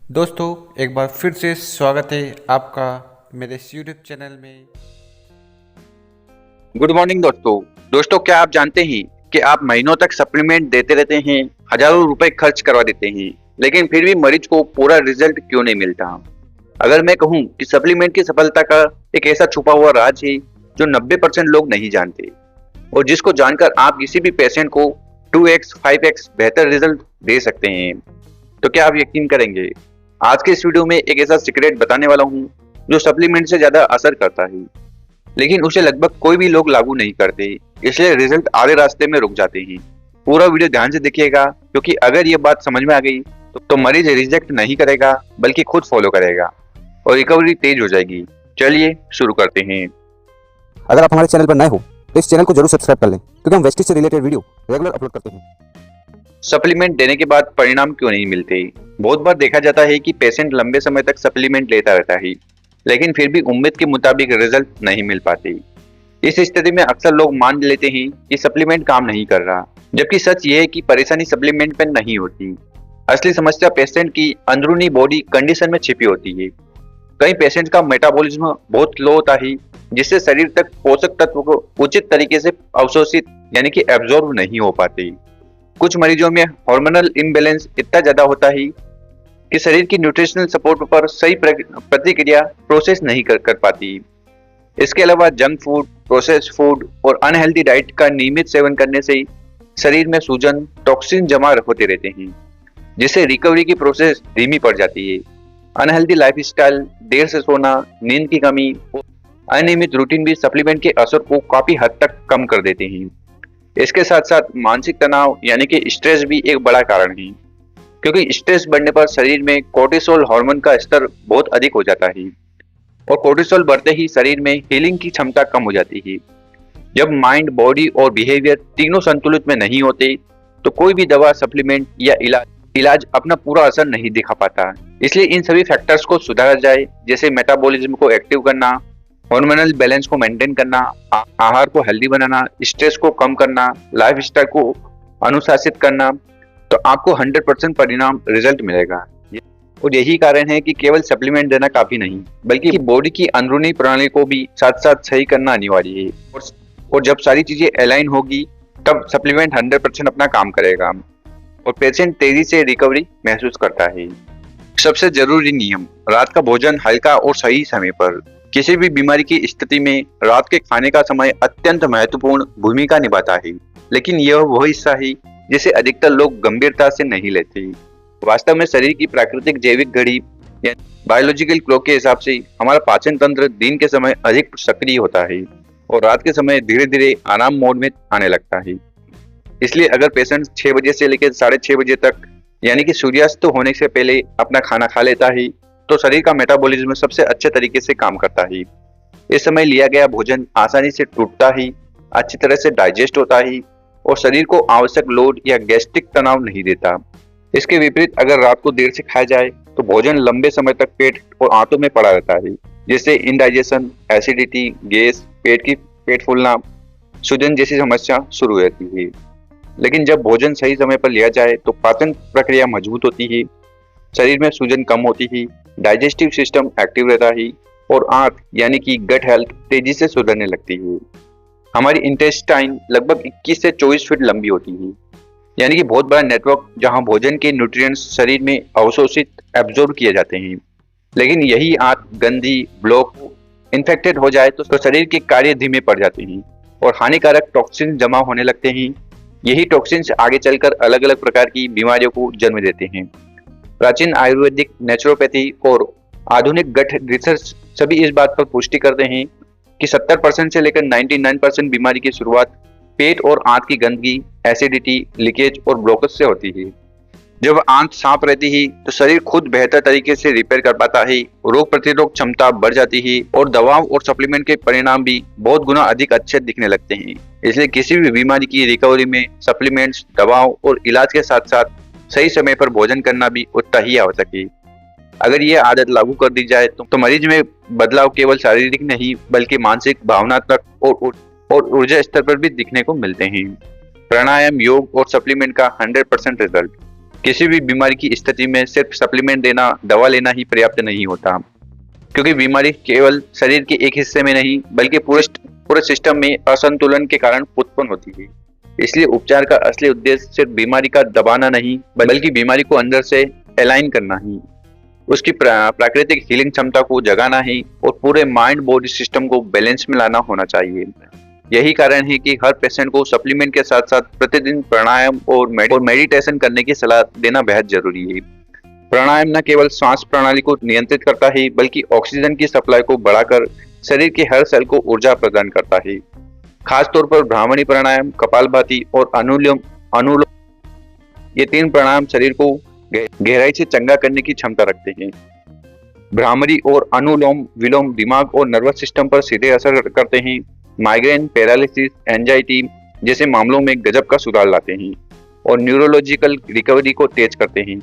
दोस्तों, एक बार फिर से स्वागत है आपका मेरे इस यूट्यूब चैनल में। गुड मॉर्निंग दोस्तों। क्या आप जानते हैं कि आप महीनों तक सप्लीमेंट देते रहते हैं, हजारों रुपए खर्च करवा देते हैं, लेकिन फिर भी मरीज को पूरा रिजल्ट क्यों नहीं मिलता? अगर मैं कहूं कि सप्लीमेंट की सफलता का एक ऐसा छुपा हुआ राज है जो 90% लोग नहीं जानते, और जिसको जानकर आप किसी भी पेशेंट को 2x 5x बेहतर रिजल्ट दे सकते हैं, तो क्या आप यकीन करेंगे? आज के इस वीडियो में एक ऐसा सीक्रेट बताने वाला हूं जो सप्लीमेंट से ज्यादा असर करता है, लेकिन उसे लगभग कोई भी लोग लागू नहीं करते, इसलिए रिजल्ट आधे रास्ते में रुक जाते हैं। पूरा वीडियो ध्यान से देखिएगा, क्योंकि अगर ये बात समझ में आ गई तो मरीज रिजेक्ट नहीं करेगा बल्कि खुद फॉलो करेगा और रिकवरी तेज हो जाएगी। चलिए शुरू करते हैं। अगर आप हमारे चैनल पर नए हो तो इस चैनल को जरूर सब्सक्राइब कर लें, क्योंकि हम वेस्टीज से रिलेटेड वीडियो रेगुलर अपलोड करते हैं। सप्लीमेंट देने के बाद परिणाम क्यों नहीं मिलते? बहुत बार देखा जाता है कि पेशेंट लंबे समय तक सप्लीमेंट लेता रहता है, लेकिन फिर भी उम्मीद के मुताबिक रिजल्ट नहीं मिल पाते। इस स्थिति में अक्सर लोग मान लेते हैं कि सप्लीमेंट काम नहीं कर रहा, जबकि सच ये है कि परेशानी सप्लीमेंट में नहीं होती। असली समस्या पेशेंट की अंदरूनी बॉडी कंडीशन में छिपी होती है। कई पेशेंट का मेटाबॉलिज्म बहुत लो होता है, जिससे शरीर तक पोषक तत्व को उचित तरीके से अवशोषित यानी कि एब्जॉर्ब नहीं हो पाते। कुछ मरीजों में हार्मोनल इम्बैलेंस इतना ज्यादा होता है कि शरीर की न्यूट्रिशनल सपोर्ट पर सही प्रतिक्रिया प्रोसेस नहीं कर पाती। इसके अलावा जंक फूड, प्रोसेस्ड फूड और अनहेल्दी डाइट का नियमित सेवन करने से शरीर में सूजन, टॉक्सिन जमा होते रहते हैं, जिससे रिकवरी की प्रोसेस धीमी पड़ जाती है। अनहेल्दी लाइफस्टाइल, देर से सोना, नींद की कमी और अनियमित रूटीन भी सप्लीमेंट के असर को काफी हद तक कम कर देते हैं। इसके साथ साथ मानसिक तनाव यानी कि स्ट्रेस भी एक बड़ा कारण है, क्योंकि स्ट्रेस बढ़ने पर शरीर में कोर्टिसोल हार्मोन का स्तर बहुत अधिक हो जाता है, और कोर्टिसोल बढ़ते ही शरीर में हीलिंग की क्षमता कम हो जाती है। जब माइंड, बॉडी और बिहेवियर तीनों संतुलित में नहीं होते, तो कोई भी दवा, सप्लीमेंट या इलाज अपना पूरा असर नहीं दिखा पाता। इसलिए इन सभी फैक्टर्स को सुधारा जाए, जैसे मेटाबॉलिज्म को एक्टिव करना, हार्मोनल बैलेंस को मेंटेन करना, आहार को हेल्दी बनाना, स्ट्रेस को कम करना, लाइफस्टाइल को अनुशासित करना, तो आपको 100% परिणाम रिजल्ट मिलेगा। और यही कारण है कि केवल सप्लीमेंट देना काफी नहीं, बल्कि बॉडी की अंदरूनी प्रणाली को भी साथ साथ सही करना अनिवार्य है। और जब सारी चीजें अलाइन होगी, तब सप्लीमेंट 100% अपना काम करेगा और पेशेंट तेजी से रिकवरी महसूस करता है। सबसे जरूरी नियम: रात का भोजन हल्का और सही समय पर। किसी भी बीमारी की स्थिति में रात के खाने का समय अत्यंत महत्वपूर्ण भूमिका निभाता है, लेकिन यह वह हिस्सा है जिसे अधिकतर लोग गंभीरता से नहीं लेते। वास्तव में शरीर की प्राकृतिक जैविक घड़ी या बायोलॉजिकल क्लॉक के हिसाब से हमारा पाचन तंत्र दिन के समय अधिक सक्रिय होता है और रात के समय धीरे धीरे आराम मोड में आने लगता है। इसलिए अगर पेशेंट 6 बजे से लेकर 6:30 बजे तक, यानी कि सूर्यास्त होने से पहले अपना खाना खा लेता है, तो शरीर का मेटाबॉलिज्म सबसे अच्छे तरीके से काम करता है। इस समय लिया गया भोजन आसानी से टूटता है, अच्छी तरह से डाइजेस्ट होता है और शरीर को आवश्यक लोड या गैस्ट्रिक तनाव नहीं देता। इसके विपरीत अगर रात को देर से खाया जाए तो भोजन लंबे समय तक पेट और आंतों में पड़ा रहता है, जिससे इंडाइजेशन, एसिडिटी, गैस, पेट फूलना, सूजन जैसी समस्या शुरू रहती है। लेकिन जब भोजन सही समय पर लिया जाए तो पाचन प्रक्रिया मजबूत होती है, शरीर में सूजन कम होती है, डाइजेस्टिव सिस्टम एक्टिव रहता है और आंत यानी कि गट हेल्थ तेजी से सुधरने लगती है। हमारी इंटेस्टाइन लगभग 21 से 24 फीट लंबी होती है, यानी कि बहुत बड़ा नेटवर्क जहां भोजन के न्यूट्रिएंट्स शरीर में अवशोषित, एब्जॉर्ब किए जाते हैं। लेकिन यही आंत गंदी, ब्लॉक, इन्फेक्टेड हो जाए तो शरीर के कार्य धीमे पड़ जाते हैं और हानिकारक टॉक्सिन जमा होने लगते हैं। यही टॉक्सिन्स आगे चलकर अलग अलग प्रकार की बीमारियों को जन्म देते हैं। प्राचीन आयुर्वेदिक, नेचुरोपैथी और आधुनिक गट रिसर्च सभी इस बात पर पुष्टि करते हैं कि 70% से लेकर 99% बीमारी की शुरुआत पेट और आंत की गंदगी, एसिडिटी, लीकेज और ब्लॉकेज से होती है। जब आंत साफ रहती है तो शरीर खुद बेहतर तरीके से रिपेयर कर पाता है, रोग प्रतिरोधक क्षमता बढ़ जाती है और दवाओं और सप्लीमेंट के परिणाम भी बहुत गुना अधिक अच्छे दिखने लगते हैं। इसलिए किसी भी बीमारी की रिकवरी में सप्लीमेंट्स, दवाओं और इलाज के साथ साथ सही समय पर भोजन करना भी उतना ही आवश्यक है। अगर ये आदत लागू कर दी जाए तो मरीज में बदलाव केवल शारीरिक नहीं बल्कि मानसिक, भावनात्मक और ऊर्जा स्तर पर भी दिखने को मिलते हैं। प्राणायाम, योग और सप्लीमेंट का 100% रिजल्ट। किसी भी बीमारी की स्थिति में सिर्फ सप्लीमेंट देना, दवा लेना ही पर्याप्त नहीं होता, क्योंकि बीमारी केवल शरीर के एक हिस्से में नहीं बल्कि पूरे सिस्टम में असंतुलन के कारण उत्पन्न होती है। इसलिए उपचार का असली उद्देश्य सिर्फ बीमारी का दबाना नहीं बल्कि बीमारी को अंदर से अलाइन करना ही, उसकी प्राकृतिक हीलिंग क्षमता को जगाना ही और पूरे माइंड बॉडी सिस्टम को बैलेंस में लाना होना चाहिए। यही कारण है कि हर पेशेंट को सप्लीमेंट के साथ साथ प्रतिदिन प्राणायाम और मेडिटेशन करने की सलाह देना बेहद जरूरी है। प्राणायाम न केवल श्वास प्रणाली को नियंत्रित करता है बल्कि ऑक्सीजन की सप्लाई को बढ़ाकर शरीर के हर सेल को ऊर्जा प्रदान करता है। खास तौर पर भ्रामरी प्राणायाम, कपालभाति और अनुलोम ये 3 प्राणायाम शरीर को गहराई से चंगा करने की क्षमता रखते हैं। भ्रामरी और अनुलोम विलोम दिमाग और नर्वस सिस्टम पर सीधे असर करते हैं। माइग्रेन, पैरालिसिस, एंजाइटी जैसे मामलों में गजब का सुधार लाते हैं और न्यूरोलॉजिकल रिकवरी को तेज करते हैं।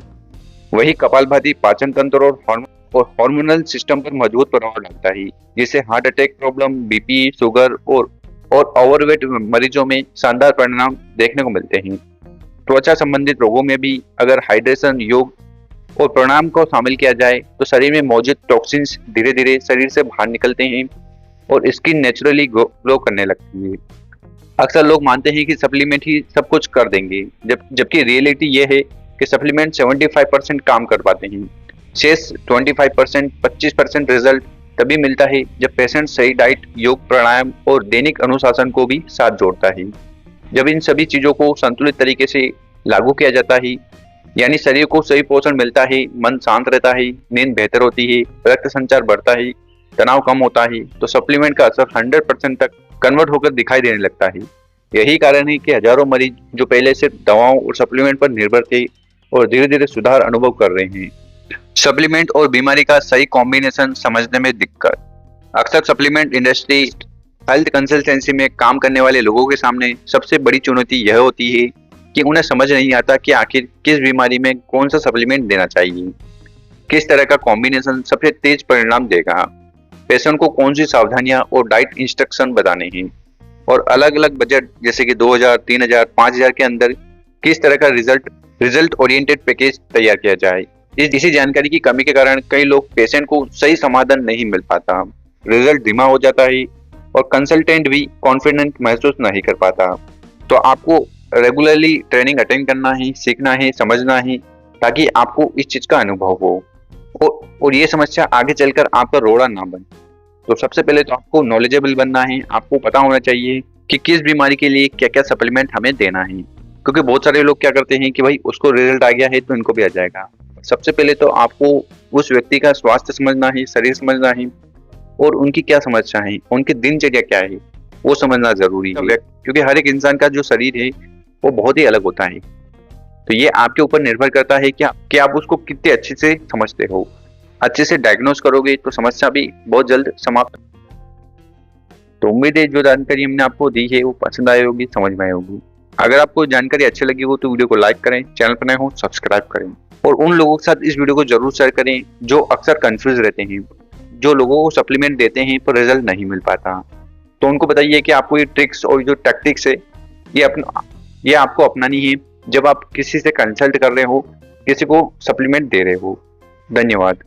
वही कपालभाति पाचन तंत्र और हार्मोनल सिस्टम पर मजबूत प्रभाव डालता है, जिससे heart attack problem, BP, sugar और ओवरवेट मरीजों में शानदार परिणाम देखने को मिलते हैं। त्वचा संबंधित रोगों में भी अगर हाइड्रेशन, योग और प्राणायाम को शामिल किया जाए तो शरीर में मौजूद टॉक्सिन्स धीरे धीरे शरीर से बाहर निकलते हैं और स्किन नेचुरली ग्लो करने लगती है। अक्सर लोग मानते हैं कि सप्लीमेंट ही सब कुछ कर देंगे, जबकि रियलिटी ये है कि सप्लीमेंट 75% काम कर पाते हैं। शेष 25%, 25% रिजल्ट तभी मिलता है जब पेशेंट सही डाइट, योग, प्राणायाम और दैनिक अनुशासन को भी साथ जोड़ता है। जब इन सभी चीजों को संतुलित तरीके से लागू किया जाता है, यानी शरीर को सही पोषण मिलता है, मन शांत रहता है, नींद बेहतर होती है, रक्त संचार बढ़ता है, तनाव कम होता है, तो सप्लीमेंट का असर 100% तक कन्वर्ट होकर दिखाई देने लगता है। यही कारण है कि हजारों मरीज जो पहले सिर्फ दवाओं और सप्लीमेंट पर निर्भर थे और धीरे धीरे सुधार अनुभव कर रहे हैं। सप्लीमेंट और बीमारी का सही कॉम्बिनेशन समझने में दिक्कत। अक्सर सप्लीमेंट इंडस्ट्री, हेल्थ कंसल्टेंसी में काम करने वाले लोगों के सामने सबसे बड़ी चुनौती यह होती है कि उन्हें समझ नहीं आता कि आखिर किस बीमारी में कौन सा सप्लीमेंट देना चाहिए, किस तरह का कॉम्बिनेशन सबसे तेज परिणाम देगा, पेशेंट को कौन सी सावधानियां और डाइट इंस्ट्रक्शन बताने हैं और अलग अलग बजट जैसे कि 2000, 3000, 5000 के अंदर किस तरह का रिजल्ट ओरिएंटेड पैकेज तैयार किया जाए। इसी जानकारी की कमी के कारण कई लोग पेशेंट को सही समाधान नहीं मिल पाता, रिजल्ट धीमा हो जाता है और कंसल्टेंट भी कॉन्फिडेंट महसूस नहीं कर पाता। तो आपको रेगुलरली ट्रेनिंग अटेंड करना है, सीखना है, समझना है, ताकि आपको इस चीज का अनुभव हो और ये समस्या आगे चलकर आपका रोड़ा ना बने। तो सबसे पहले तो आपको नॉलेजेबल बनना है, आपको पता होना चाहिए कि किस बीमारी के लिए क्या क्या सप्लीमेंट हमें देना है, क्योंकि बहुत सारे लोग क्या करते हैं कि भाई उसको रिजल्ट आ गया है तो इनको भी आ जाएगा। सबसे पहले तो आपको उस व्यक्ति का स्वास्थ्य समझना है, शरीर समझना है और उनकी क्या समस्या है, उनकी दिनचर्या क्या है वो समझना जरूरी है, क्योंकि हर एक इंसान का जो शरीर है वो बहुत ही अलग होता है। तो ये आपके ऊपर निर्भर करता है कि आप उसको कितने अच्छे से समझते हो। अच्छे से डायग्नोस करोगे तो समस्या भी बहुत जल्द समाप्त। तो उम्मीद है जो जानकारी हमने आपको दी है वो पसंद आई होगी, समझ में आई होगी। अगर आपको जानकारी अच्छी लगी हो तो वीडियो को लाइक करें, चैनल पर नए हो सब्सक्राइब करें और उन लोगों के साथ इस वीडियो को जरूर शेयर करें जो अक्सर कंफ्यूज रहते हैं, जो लोगों को सप्लीमेंट देते हैं पर रिजल्ट नहीं मिल पाता। तो उनको बताइए कि आपको ये ट्रिक्स और जो टैक्टिक्स है ये आपको अपनानी है जब आप किसी से कंसल्ट कर रहे हो, किसी को सप्लीमेंट दे रहे हो। धन्यवाद।